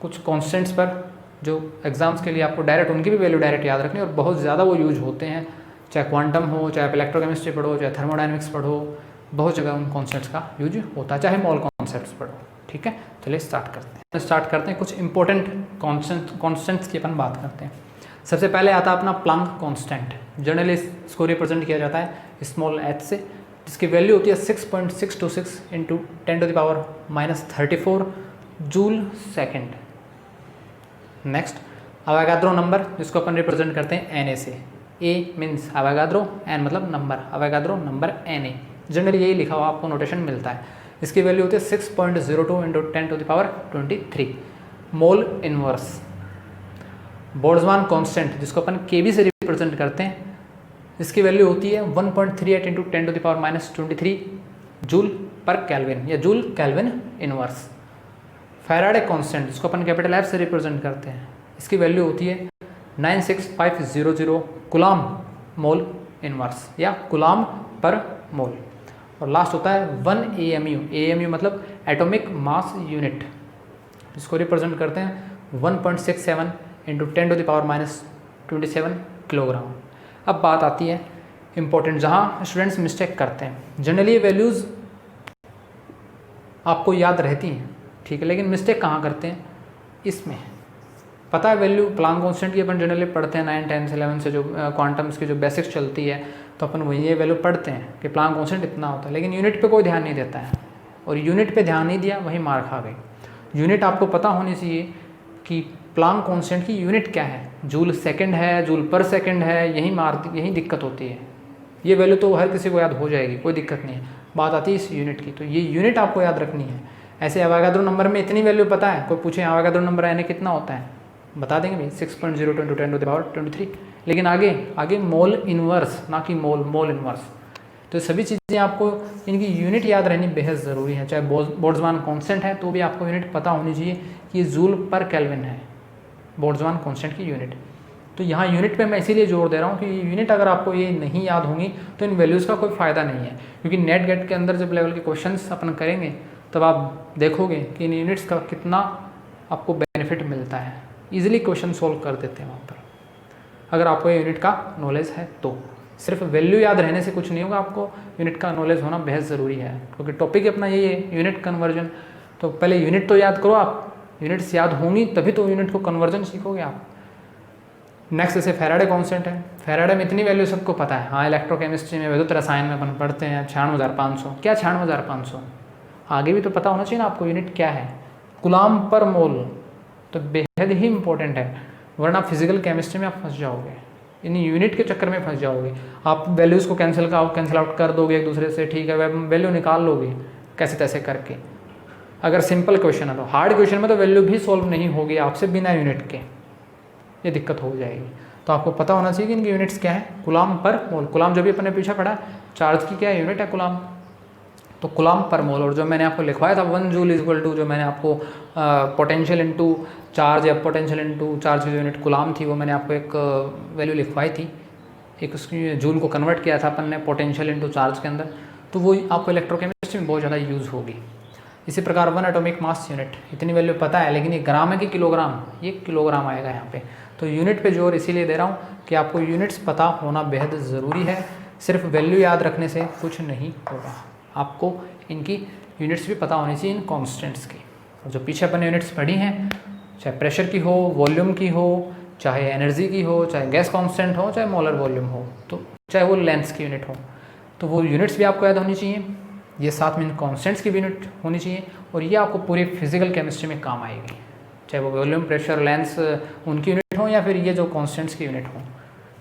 कुछ कॉन्स्टेंट्स पर जो एग्जाम्स के लिए आपको डायरेक्ट उनकी भी वैल्यू डायरेक्ट याद रखनी है और बहुत ज़्यादा वो यूज होते हैं, चाहे क्वांटम हो, चाहे आप इलेक्ट्रोकेमिस्ट्री पढ़ो, चाहे थर्मोडायनेमिक्स पढ़ो, बहुत जगह उन कॉन्सेप्ट्स का यूज होता है, चाहे मॉल कॉन्सेप्ट्स पढ़ो, ठीक है। चलिए स्टार्ट करते हैं कुछ इंपॉर्टेंट कॉन्स्टेंट्स की अपन बात करते हैं। सबसे पहले आता है अपना प्लांक कॉन्स्टेंट। जनरली इसको रिप्रेजेंट किया जाता है स्मॉल h से, जिसकी वैल्यू होती है 6.626 into 10⁻34 joule second. Next Avogadro number, जिसको अपन रिप्रेजेंट करते हैं Na से। A मीन्स अवागाद्रो, N मतलब number, Avogadro number Na। Generally यही लिखा हुआ आपको नोटेशन मिलता है। इसकी वैल्यू होती है 6.02 into 10⁻23 mole inverse. Boltzmann constant, जिसको अपन Kb से रिप्रेजेंट करते हैं, इसकी वैल्यू होती है 1.38 इंटू 10⁻23 जूल पर केल्विन या joule kelvin inverse. Faraday constant, जिसको अपन कैपिटल F से रिप्रेजेंट करते हैं, इसकी वैल्यू होती है 96500 कुलाम मोल इनवर्स या कुलाम पर मोल। और लास्ट होता है 1 AMU, AMU मतलब एटॉमिक मास यूनिट, जिसको रिप्रेजेंट करते हैं 1.67 इंटू 10⁻27 किलोग्राम। अब बात आती है इम्पोर्टेंट, जहाँ स्टूडेंट्स मिस्टेक करते हैं। जनरली ये वैल्यूज़ आपको याद रहती हैं, ठीक है, लेकिन मिस्टेक कहाँ करते हैं इसमें। पता है वैल्यू प्लांक कांस्टेंट की अपन जनरली पढ़ते हैं 9, 10, 11 से, जो क्वांटम्स की जो बेसिक्स चलती है, तो अपन वही ये वैल्यू पढ़ते हैं कि प्लांक कांस्टेंट इतना होता है, लेकिन यूनिट पे कोई ध्यान नहीं देता है। और यूनिट पे ध्यान नहीं दिया, वही मार खा गई। यूनिट आपको पता होनी चाहिए कि प्लांक कांस्टेंट की यूनिट क्या है, जूल सेकेंड है, जूल पर सेकेंड है, यही दिक्कत होती है। ये वैल्यू तो हर किसी को याद हो जाएगी, कोई दिक्कत नहीं है। बात आती है इस यूनिट की, तो ये यूनिट आपको याद रखनी है। ऐसे अवागाद्रो नंबर में इतनी वैल्यू पता है, कोई पूछे अवागाद्रो नंबर Na कितना होता है, बता देंगे भाई 6.02 इंटू 10⁻23, लेकिन आगे मोल इनवर्स, ना कि मोल इनवर्स। तो सभी चीज़ें आपको इनकी यूनिट याद रहनी बेहद ज़रूरी है। चाहे बोल्ट्जमान कांस्टेंट है तो भी आपको यूनिट पता होनी चाहिए कि ये जूल पर केल्विन है, बोल्ट्जमान कांस्टेंट की यूनिट। तो यहाँ यूनिट पे मैं इसीलिए जोर दे रहा हूँ कि यूनिट अगर आपको ये नहीं याद होंगी तो इन वैल्यूज़ का कोई फ़ायदा नहीं है, क्योंकि नेट गेट के अंदर जब लेवल के क्वेश्चंस अपन करेंगे तब आप देखोगे कि इन यूनिट्स का कितना आपको बेनिफिट मिलता है। ईजिली क्वेश्चन सोल्व कर देते हैं वहाँ पर, अगर आपको ये यूनिट का नॉलेज है तो। सिर्फ वैल्यू याद रहने से कुछ नहीं होगा, आपको यूनिट का नॉलेज होना बेहद ज़रूरी है, क्योंकि टॉपिक अपना यही है यूनिट कन्वर्जन। तो पहले यूनिट तो याद करो आप, यूनिट्स याद होंगी तभी तो यूनिट को कन्वर्जन सीखोगे आप। नेक्स्ट जैसे फैराडे कांस्टेंट है, फैराडे में इतनी वैल्यू सबको पता है। हाँ, इलेक्ट्रोकेमिस्ट्री में, विद्युत रसायन में अपन पढ़ते हैं 96,500। क्या 96,500? आगे भी तो पता होना चाहिए ना आपको यूनिट क्या है, कुलाम पर मोल। तो बेहद ही इंपॉर्टेंट है, वरना फिजिकल केमिस्ट्री में आप फंस जाओगे, इन यूनिट के चक्कर में फंस जाओगे। आप वैल्यूज़ को कैंसिल आउट कर दोगे एक दूसरे से, ठीक है, वैल्यू निकाल लोगे कैसे तैसे करके। अगर सिंपल क्वेश्चन है तो, हार्ड क्वेश्चन में तो वैल्यू भी सॉल्व नहीं होगी आपसे बिना यूनिट के, ये दिक्कत हो जाएगी। तो आपको पता होना चाहिए कि इनकी यूनिट्स क्या है, कुलाम पर मोल। कुलाम जो भी अपने पीछे पढ़ा, चार्ज की क्या यूनिट है कुलाम, तो कुलाम पर मोल। और जो मैंने आपको लिखवाया था 1 जूल इक्वल टू, जो मैंने आपको पोटेंशियल इनटू चार्ज या पोटेंशियल इनटू चार्ज की यूनिट कुलाम थी, वो मैंने आपको एक वैल्यू लिखवाई थी, एक उसकी जूल को कन्वर्ट किया था अपन ने पोटेंशियल इनटू चार्ज के अंदर। तो वो आपको इलेक्ट्रोकेमिस्ट्री में बहुत ज़्यादा यूज़ होगी। इसी प्रकार 1 एटॉमिक मास यूनिट, इतनी वैल्यू पता है, लेकिन ये ग्राम है कि किलोग्राम, ये किलोग्राम आएगा यहाँ पे। तो यूनिट पे जोर इसीलिए दे रहा हूँ कि आपको यूनिट्स पता होना बेहद ज़रूरी है। सिर्फ वैल्यू याद रखने से कुछ नहीं होगा, आपको इनकी यूनिट्स भी पता होनी चाहिए, इन कॉन्स्टेंट्स की। जो पीछे अपन यूनिट्स पढ़ी हैं, चाहे प्रेशर की हो, वॉल्यूम की हो, चाहे एनर्जी की हो, चाहे गैस कांस्टेंट हो, चाहे मोलर वॉल्यूम हो, तो चाहे वो लेंस की यूनिट हो, तो वो यूनिट्स भी आपको याद होनी चाहिए। ये साथ में इन कॉन्स्टेंट्स की भी यूनिट होनी चाहिए, और ये आपको पूरी फिजिकल केमिस्ट्री में काम आएगी, चाहे वो वॉल्यूम, प्रेशर, लेंस उनकी यूनिट हो, या फिर ये जो कॉन्स्टेंट्स की यूनिट हो,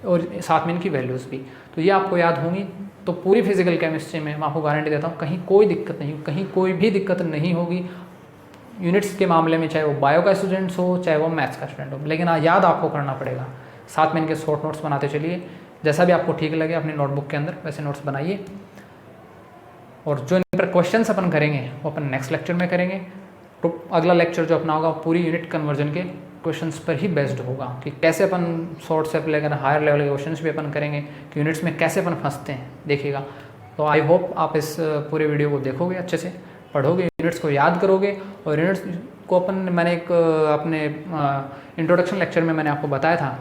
और साथ में इनकी वैल्यूज़ भी। तो ये आपको याद होंगी, तो पूरी फिजिकल केमिस्ट्री में मैं आपको गारंटी देता हूँ कहीं कोई दिक्कत नहीं, कहीं कोई भी दिक्कत नहीं होगी यूनिट्स के मामले में, चाहे वो बायो का स्टूडेंट्स हो, चाहे वो मैथ्स का स्टूडेंट हो। लेकिन याद आपको करना पड़ेगा। साथ में इनके शॉर्ट नोट्स बनाते चलिए, जैसा भी आपको ठीक लगे अपनी नोटबुक के अंदर वैसे नोट्स बनाइए। और जो इन पर क्वेश्चंस अपन करेंगे वो अपन नेक्स्ट लेक्चर में करेंगे। तो अगला लेक्चर जो अपना होगा पूरी यूनिट कन्वर्जन के क्वेश्चंस पर ही बेस्ड होगा, कि कैसे अपन शॉर्ट से लेकर हायर लेवल के क्वेश्चंस भी अपन करेंगे, कि यूनिट्स में कैसे अपन फंसते हैं, देखिएगा। तो आई होप आप इस पूरे वीडियो को देखोगे, अच्छे से पढ़ोगे, यूनिट्स को याद करोगे। और यूनिट्स को मैंने एक अपने इंट्रोडक्शन लेक्चर में मैंने आपको बताया था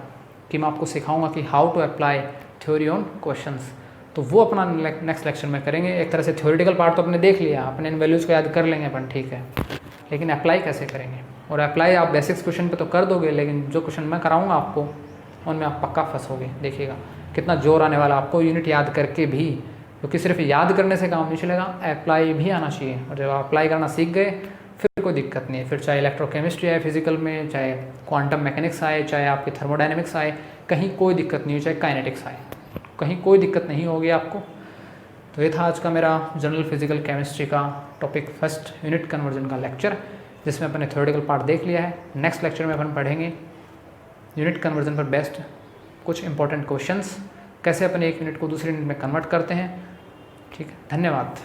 कि मैं आपको सिखाऊंगा कि how to apply theory on questions, तो वो अपना नेक्स्ट लेक्चर में करेंगे। एक तरह से थ्योरेटिकल पार्ट तो अपने देख लिया, अपने इन वैल्यूज़ को याद कर लेंगे अपन, ठीक है, लेकिन अप्लाई कैसे करेंगे। और अप्लाई आप बेसिक्स क्वेश्चन पे तो कर दोगे, लेकिन जो क्वेश्चन मैं कराऊंगा आपको उनमें आप पक्का फंसोगे। देखिएगा कितना जोर आने वाला आपको यूनिट याद करके भी, क्योंकि सिर्फ याद करने से काम नहीं चलेगा, अप्लाई भी आना चाहिए। और जब आप अप्लाई करना सीख गए फिर कोई दिक्कत नहीं है, फिर चाहे इलेक्ट्रोकेमिस्ट्री आए फिजिकल में, चाहे क्वांटम मैकेनिक्स आए, चाहे आपकी थर्मोडायनेमिक्स आए, कहीं कोई दिक्कत नहीं हो, चाहे काइनेटिक्स आए, कहीं कोई दिक्कत नहीं होगी आपको। तो ये था आज का मेरा जनरल फिजिकल केमिस्ट्री का टॉपिक, फर्स्ट यूनिट कन्वर्जन का लेक्चर, जिसमें अपन ने थ्योरेटिकल पार्ट देख लिया है। नेक्स्ट लेक्चर में अपन पढ़ेंगे यूनिट कन्वर्जन पर बेस्ड कुछ इंपॉर्टेंट क्वेश्चंस, कैसे अपन एक यूनिट को दूसरी यूनिट में कन्वर्ट करते हैं। ठीक है, धन्यवाद।